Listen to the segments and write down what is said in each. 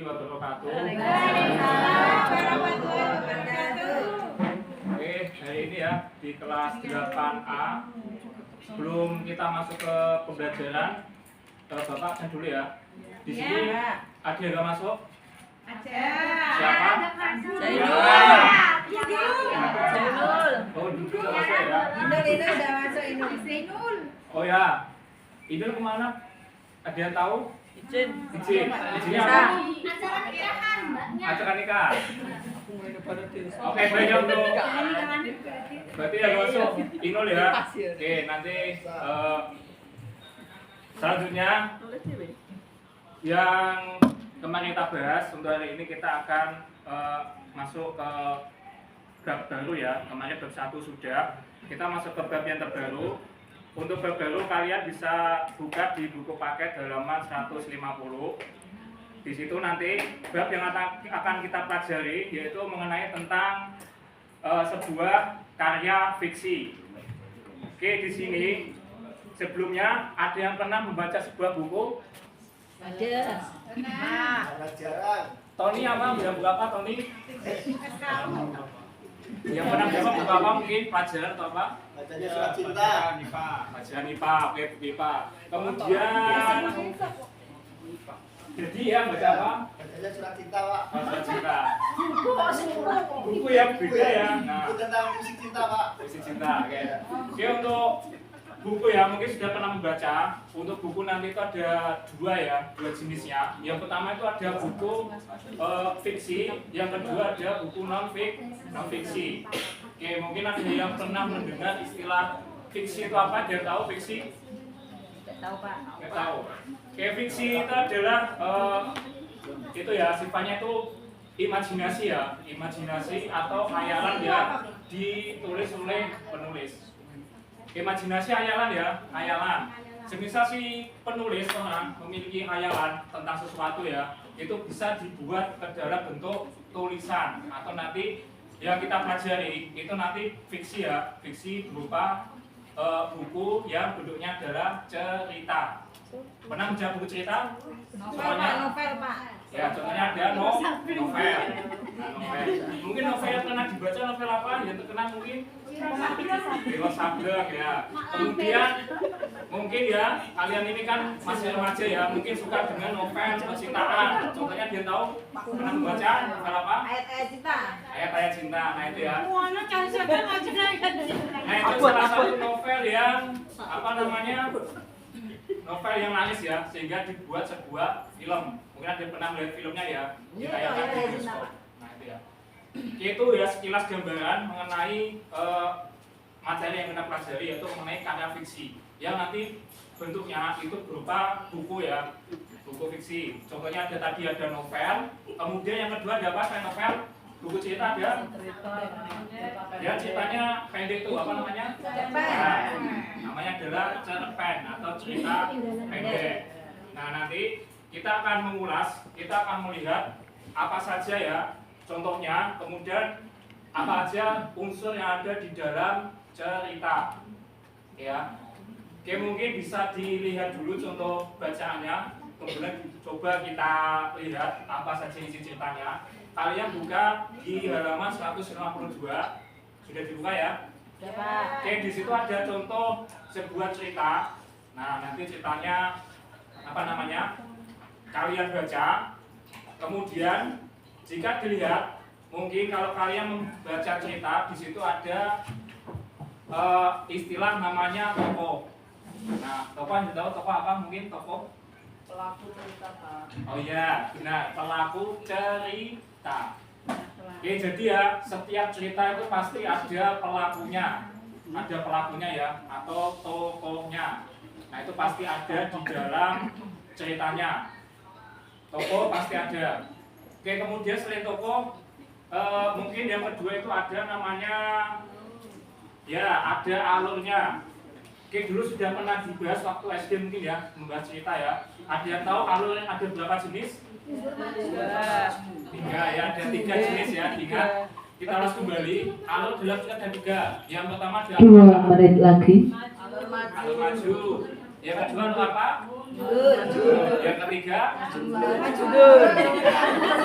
wabarakatuh. Oke, hari ini ya di kelas 8A. Sebelum kita masuk ke pembelajaran, Bapak absen dulu ya. Di sini ada yang nggak masuk? Ada. Siapa? Zainul. Oh, dulu nggak masuk ya? Inul udah masuk Inul. Oh ya, Idul kemana? Ada yang tahu? Izin. Izinnya apa? Acara nikahan, mbaknya. Acara nikah. Oke, baik untuk berarti yang masuk Inul ya. Oke, nanti selanjutnya yang kemarin kita bahas untuk hari ini kita akan masuk ke bab baru ya. Kemarin bab 1 sudah. Kita masuk ke bab yang terbaru. Untuk bab baru kalian bisa buka di buku paket halaman 150. Di situ nanti bab yang akan kita pelajari yaitu mengenai tentang sebuah karya fiksi. Oke, di sini sebelumnya ada yang pernah membaca sebuah buku? Ada. Tony apa? Yang buku apa Tony? Yang pernah baca buku apa mungkin? Pelajaran atau apa? Bacanya surat cinta. Pelajaran IPA, oke buku IPA. Kemudian jadi ya baca apa? Bacanya surat cinta, Pak. Surat cinta. Buku yang beda ya. Nah, Buku tentang musik cinta, Pak. puisi cinta. Oke. Oke, untuk buku ya mungkin sudah pernah membaca. Untuk buku nanti itu ada dua jenisnya. Yang pertama itu ada buku fiksi, yang kedua ada buku non fiksi. Oke, mungkin ada yang pernah mendengar istilah fiksi itu apa? Dia tahu fiksi? Tahu, Pak. Nggak tahu. Oke, fiksi itu adalah itu ya sifatnya itu imajinasi ya, imajinasi atau khayalan ya ditulis oleh penulis. Imajinasi khayalan ya, khayalan. Semisal si penulis orang memiliki khayalan tentang sesuatu ya, itu bisa dibuat ke dalam bentuk tulisan atau nanti yang kita pelajari itu nanti fiksi ya, fiksi berupa buku yang bentuknya adalah cerita. Pernah baca buku cerita? Novel, Pak. Ya, contohnya ada novel. Mungkin novel yang pernah dibaca novel apa? Yang terkenal mungkin Dewa Sabda ya. Kemudian mungkin ya kalian ini kan masih remaja ya, mungkin suka dengan novel percintaan. Contohnya dia tahu pernah membaca novel apa? Ayat-ayat cinta. Ayat-ayat cinta. Nah itu ya. Nah, Nah itu salah satu novel yang apa namanya? Novel yang laris ya, sehingga dibuat sebuah film. Mungkin ada yang pernah melihat filmnya ya, ditayangkan di bioskop. Nah itu ya. Itu ya sekilas gambaran mengenai materi yang kita pelajari yaitu mengenai karya fiksi. Yang nanti bentuknya itu berupa buku ya, buku fiksi. Contohnya ada tadi ada novel, kemudian yang kedua ada apa selain novel? Buku cerita ada. Ya ceritanya pendek itu apa namanya? Nah, namanya adalah cerpen atau cerita pendek. Nah nanti kita akan mengulas, kita akan melihat apa saja ya contohnya, kemudian apa aja unsur yang ada di dalam cerita. Ya, oke mungkin bisa dilihat dulu contoh bacaannya, kemudian coba kita lihat apa saja isi ceritanya. Kalian buka di halaman 152, sudah dibuka ya? Oke, di situ ada contoh sebuah cerita. Nah, nanti ceritanya apa namanya? Kalian baca. Kemudian jika dilihat, mungkin kalau kalian membaca cerita, di situ ada istilah namanya tokoh. Nah, tokoh yang tahu tokoh apa? Mungkin tokoh Pelaku cerita, Pak. oh iya, benar, pelaku cerita. Oke, jadi ya setiap cerita itu pasti ada pelakunya. Ada pelakunya ya, atau tokohnya. Nah, itu pasti ada di dalam ceritanya. Tokoh pasti ada. Oke, kemudian selain tokoh, mungkin yang kedua itu ada namanya ya, ada alurnya. Oke, dulu sudah pernah dibahas waktu SD mungkin ya, membahas cerita ya. Ada yang tahu alur ada berapa jenis? Tiga ya, ada 3 jenis ya. Ingat, kita harus kembali. Alur dalam cerita ada 3. Yang pertama adalah 2 menit lagi. alur maju. Yang kedua alur apa? Yang ketiga, Maju mundur.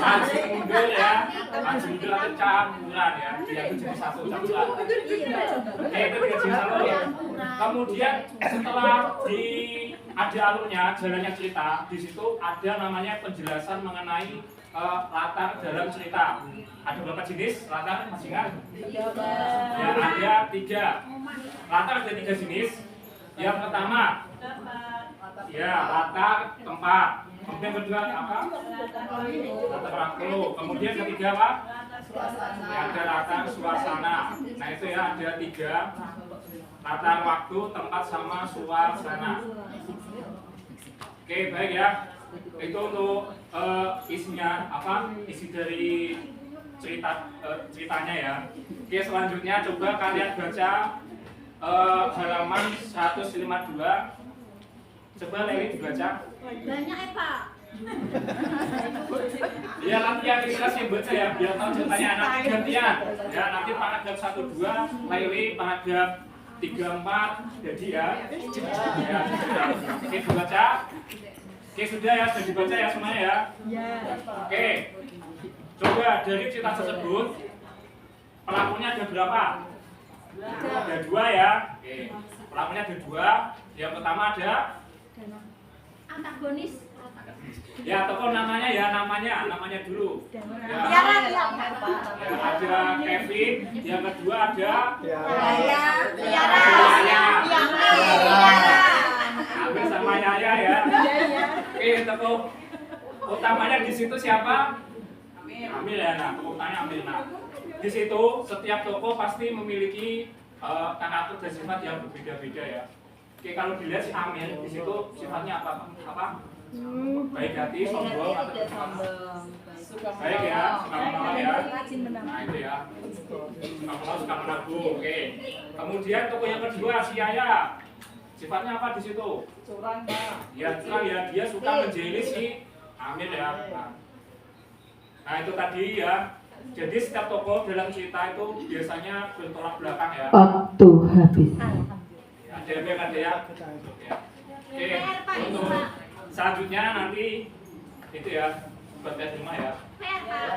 maju mundur ya. Maju mundur atau campuran ya. Dia itu jadi satu campuran. Oke, itu tiga jenis alur. Kemudian setelah ada alurnya, jalannya cerita, di situ ada namanya penjelasan mengenai latar dalam cerita. Ada berapa jenis latar? Masih ingat? Ya, ada 3. Latar ada 3 jenis. Yang pertama, ya latar tempat. Kemudian kedua apa? Latar waktu. Kemudian ketiga apa? Ya, ada latar suasana. Nah itu ya ada 3 latar waktu, tempat sama suasana. Oke baik ya. Itu untuk isinya apa? Isi dari ceritanya ya. Oke selanjutnya coba kalian baca halaman 152. Coba Lewi dibaca. Banyak ya Pak. Ya nanti yang ikhlas yang baca ya biar tahu ceritanya nanti gantian. Ya nanti paragraf 1-2 Lewi paragraf 3-4 jadi ya. Ya sudah. Oke dibaca. Oke sudah ya sudah dibaca ya semuanya ya. Oke. Coba dari cerita tersebut pelakunya ada berapa? Ada 2 ya. Oke. Pelakunya ada 2. Yang pertama ada Antagonis. ya tokoh namanya ya namanya dulu. Ya, Tiara, ya, ada Kevin. Yang kedua ada Tiara. Ambil sama Yaya ya. Oke tokoh utamanya di situ siapa? Amil ya. Nah tokoh utamanya Amil. Nah di situ setiap tokoh pasti memiliki karakter dan sifat yang berbeda-beda ya. Oke kalau dilihat si Amil di situ sifatnya apa? Baik hati, sombong atau Sombong. baik ya, suka menolong ya. Nah itu ya, suka menolong, suka menabung. Oke. Kemudian tokoh yang kedua si Yaya, sifatnya apa di situ? Curang, Pak. Ya curang ya, dia suka menjeli si Amil ya. Nah itu tadi ya. Jadi setiap tokoh dalam cerita itu biasanya bertolak belakang ya. Waktu habis. Ada ya. Oke, untuk selanjutnya nanti itu ya buat tes rumah ya.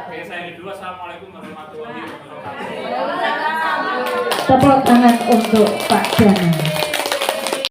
Oke, saya dulu. Assalamualaikum warahmatullahi wabarakatuh. Tepuk tangan untuk Pak Dana.